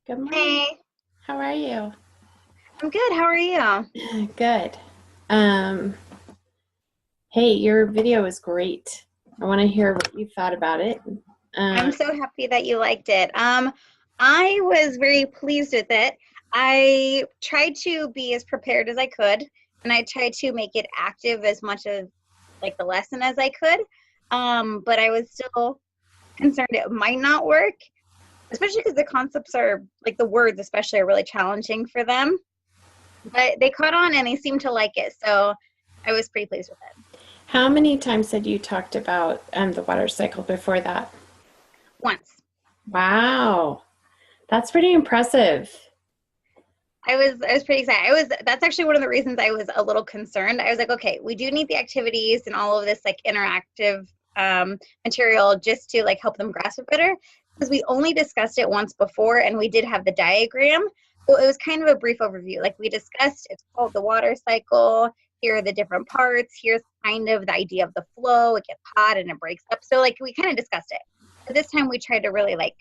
Good morning. Hey, How are you? I'm good. How are you? Good. Um, hey, your video was great. I want to hear what you thought about it. I'm Um, so happy that you liked it. I was very pleased with it. I tried to be as prepared as I could, and I tried to make it active as much of like the lesson as I could. But I was still concerned it might not work, especially because the concepts are like the words, especially, are really challenging for them. But they caught on and they seemed to like it, so I was pretty pleased with it. how many times had you talked about the water cycle before that? Once. Wow, that's pretty impressive. I was pretty excited. That's actually one of the reasons I was a little concerned. I was like, okay, we do need the activities and all of this like interactive material just to like help them grasp it better, because we only discussed it once before and we did have the diagram. So it was kind of a brief overview. Like we discussed, it's called the water cycle. Here are the different parts. Here's kind of the idea of the flow. It gets hot and it breaks up. So like we kind of discussed it. But this time we tried to really like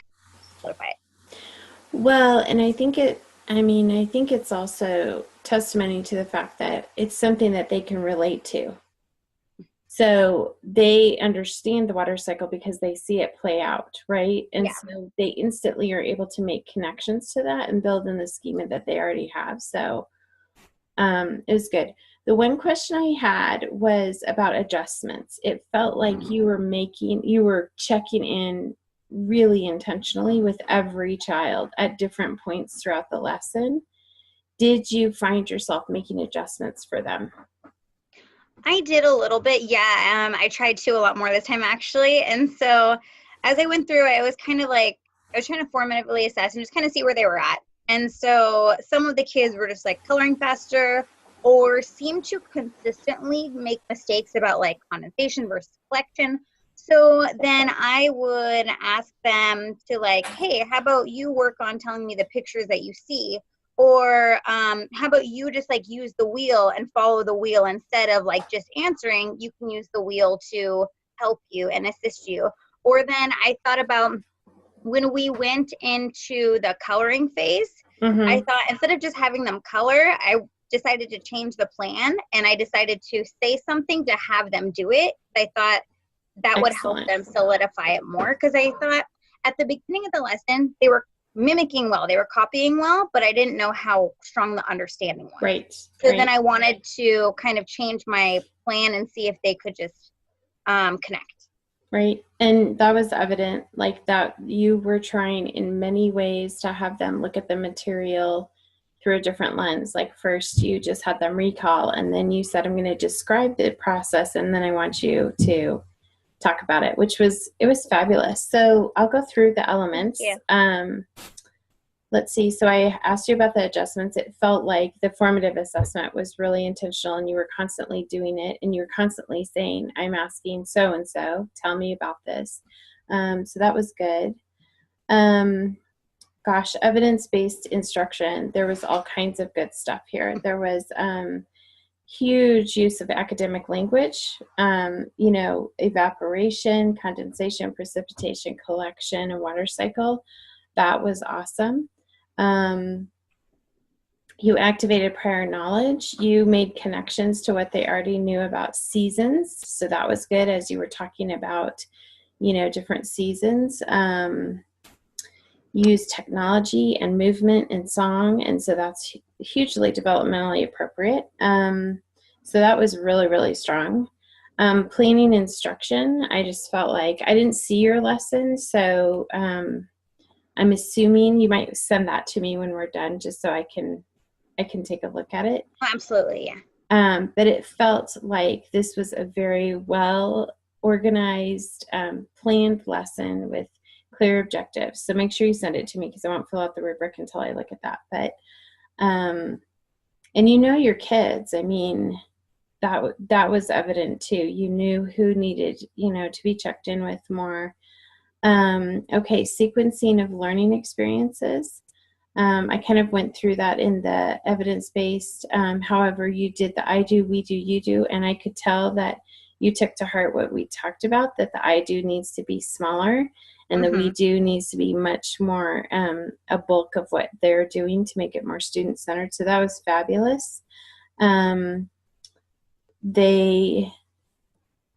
solidify it. Well, and I think it's also testimony to the fact that it's something that they can relate to. So they understand the water cycle because they see it play out, right? And Yeah. so they instantly are able to make connections to that and build in the schema that they already have. So it was good. The one question I had was about adjustments. It felt like you were checking in really intentionally with every child at different points throughout the lesson. Did you find yourself making adjustments for them? I did a little bit, yeah. I tried to a lot more this time actually. And so as I went through, I was kind of like, I was trying to formatively assess and just kind of see where they were at. And so some of the kids were just like coloring faster or seemed to consistently make mistakes about like condensation versus collection. So then I would ask them to like, hey, how about you work on telling me the pictures that you see? Or how about you just like use the wheel and follow the wheel instead of like just answering, you can use the wheel to help you and assist you. Or then I thought about when we went into the coloring phase, I Mm-hmm. thought instead of just having them color, I decided to change the plan and I decided to say something to have them do it. I thought that would help Excellent. them solidify it more, because I thought at the beginning of the lesson they were mimicking well, they were copying well, but I didn't know how strong the understanding was. Right, So then right. I wanted to kind of change my plan and see if they could just connect. Right. And that was evident, like that you were trying in many ways to have them look at the material through a different lens. Like first you just had them recall, and then you said, I'm going to describe the process, and then I want you to talk about it, it was fabulous. So I'll go through the Thank elements. you. Let's see. So I asked you about the adjustments. It felt like the formative assessment was really intentional and you were constantly doing it and you were constantly saying, I'm asking so and so, tell me about this. So that was good. Um, Gosh, evidence-based instruction. There was all kinds of good stuff here. There was huge use of academic language, evaporation, condensation, precipitation, collection, and water cycle. That was awesome. Um, you activated prior knowledge. You made connections to what they already knew about seasons. So that was good as you were talking about, different seasons. Use technology and movement and song. And so that's hugely developmentally appropriate. So that was really, really strong. Planning instruction, I just felt like I didn't see your lesson. So I'm assuming you might send that to me when we're done, just so I can take a look at it. Oh, absolutely, yeah. But it felt like this was a very well organized, planned lesson with clear objectives. So make sure you send it to me because I won't fill out the rubric until I look at that. But and your kids. I mean, that was evident too. You knew who needed to be checked in with more. Okay, sequencing of learning experiences. I kind of went through that in the evidence-based. However, you did the I do, we do, you do, and I could tell that you took to heart what we talked about, that the I do needs to be smaller and the we Mm-hmm. do needs to be much more a bulk of what they're doing to make it more student centered. So that was fabulous. Um, they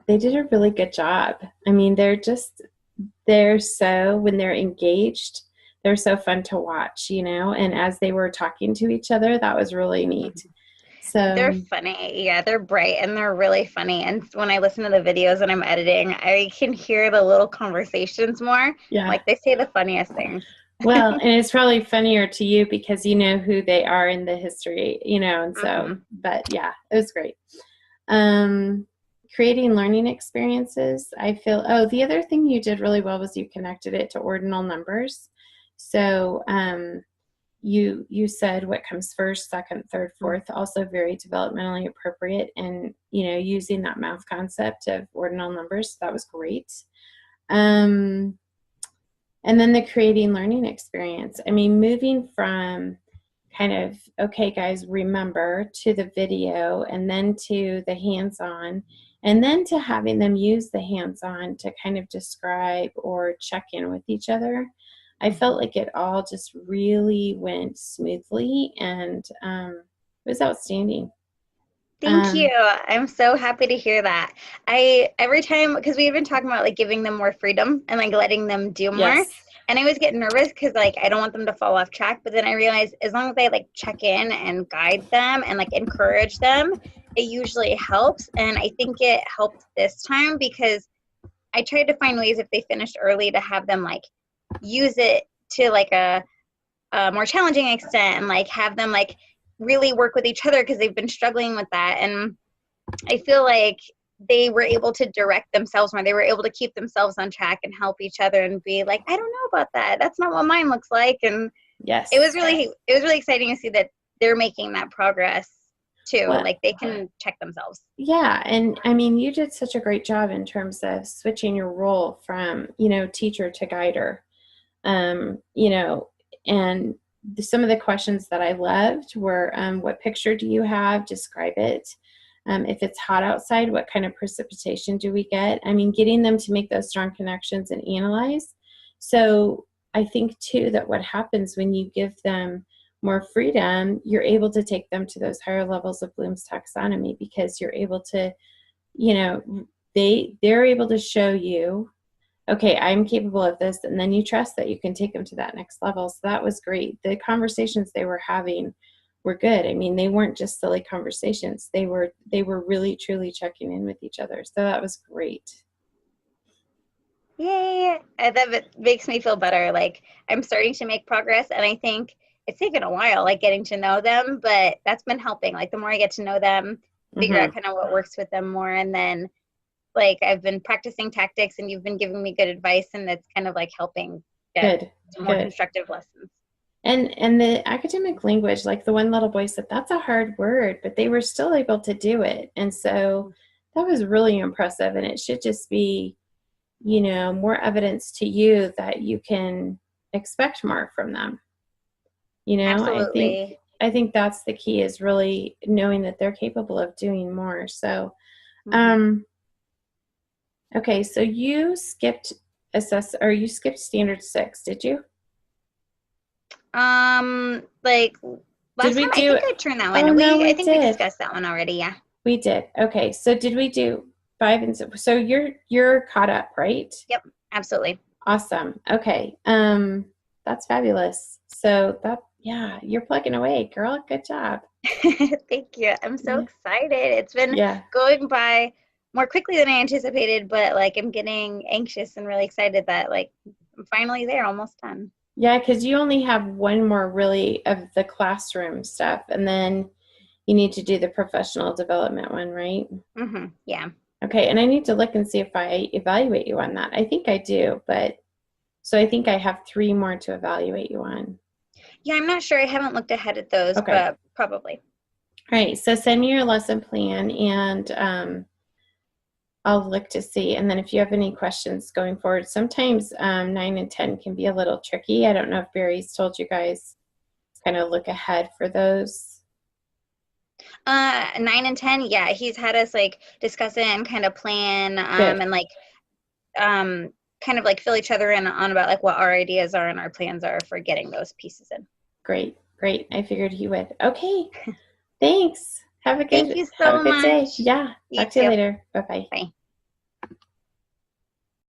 they did a really good job. I mean, they're so, when they're engaged, they're so fun to watch, you know, and as they were talking to each other, that was really neat. They're So funny. Yeah, they're bright and they're really funny. And when I listen to the videos and I'm editing, I can hear the little conversations more. yeah. Like they say the funniest things. Well, and it's probably funnier to you because you know who they are in the history, you know, and so, Hmm. but yeah, it was great. Um, Creating learning experiences. I feel, oh, the other thing you did really well was you connected it to ordinal numbers. So, you said what comes first, second, third, fourth, also very developmentally appropriate, and you know, using that math concept of ordinal numbers. That was great. Um, and then the creating learning experience. I mean, moving from kind of, okay, guys, remember, to the video, and then to the hands on, and then to having them use the hands on to kind of describe or check in with each other. I felt like it all just really went smoothly, and it was outstanding. Thank you. Um, I'm so happy to hear that. I every time because we've been talking about like giving them more freedom and like letting them do more. yes, And I always get nervous because like I don't want them to fall off track. But then I realize as long as I like check in and guide them and like encourage them, it usually helps. And I think it helped this time because I tried to find ways if they finished early to have them like use it to like a more challenging extent and like have them like really work with each other because they've been struggling with that. And I feel like they were able to direct themselves more. They were able to keep themselves on track and help each other and be like, I don't know about that. That's not what mine looks like. And yes. it was really exciting to see that they're making that progress too. Well, Like they can check themselves. yeah, and I mean, you did such a great job in terms of switching your role from, you know, teacher to guider. You know, and some of the questions that I loved were, what picture do you have? Describe it. If it's hot outside, what kind of precipitation do we get? I mean, getting them to make those strong connections and analyze. So I think too that what happens when you give them more freedom, you're able to take them to those higher levels of Bloom's taxonomy, because you're able to, you know, they're able to show you, okay, I'm capable of this, and then you trust that you can take them to that next level. So that was great. The conversations they were having were good. I mean, they weren't just silly conversations. They were really truly checking in with each other. So that was great. Yay. Makes me feel better. Like I'm starting to make progress and I think it's taken a while, like getting to know them, but that's been helping. Like the more I get to know them, figure out Mm-hmm. kind of what works with them more. And then like I've been practicing tactics and you've been giving me good advice and it's kind of like helping get Good, some more good. constructive lessons. And the academic language, like the one little boy said, that's a hard word, but they were still able to do it. And so that was really impressive. And it should just be, you know, more evidence to you that you can expect more from them. You know, Absolutely. I think that's the key, is really knowing that they're capable of doing more. So, Hmm. um, okay, so you skipped you skipped standard six, did you? Like Did last we time I do, think I turned that oh one. no, I we think we did. discussed that one already, yeah. We did. Okay, so did we do five and six? So you're caught up, right? Yep, absolutely. Awesome. Okay. That's fabulous. So that, yeah, you're plugging away, girl. Good job. Thank you. I'm so Yeah. excited. It's been Yeah. going by more quickly than I anticipated, but like I'm getting anxious and really excited that like I'm finally there, almost done. Yeah, because you only have one more really of the classroom stuff, and then you need to do the professional development one, right? Yeah. Okay, and I need to look and see if I evaluate you on that. I think I do, but so I think I have three more to evaluate you on. Yeah, I'm not sure. I haven't looked ahead at those, Okay. but probably. All right, so send me your lesson plan, and I'll look to see. And then if you have any questions going forward, sometimes 9 and 10 can be a little tricky. I don't know if Barry's told you guys kind of look ahead for those. 9 and 10, yeah, he's had us like discuss it and kind of plan, Good. and like um, kind of like fill each other in on about like what our ideas are and our plans are for getting those pieces in. Great. Great. I figured he would. Okay. Thanks. Thank you Have a so good day. much. Yeah. You Talk to you too. later. Bye bye. Bye.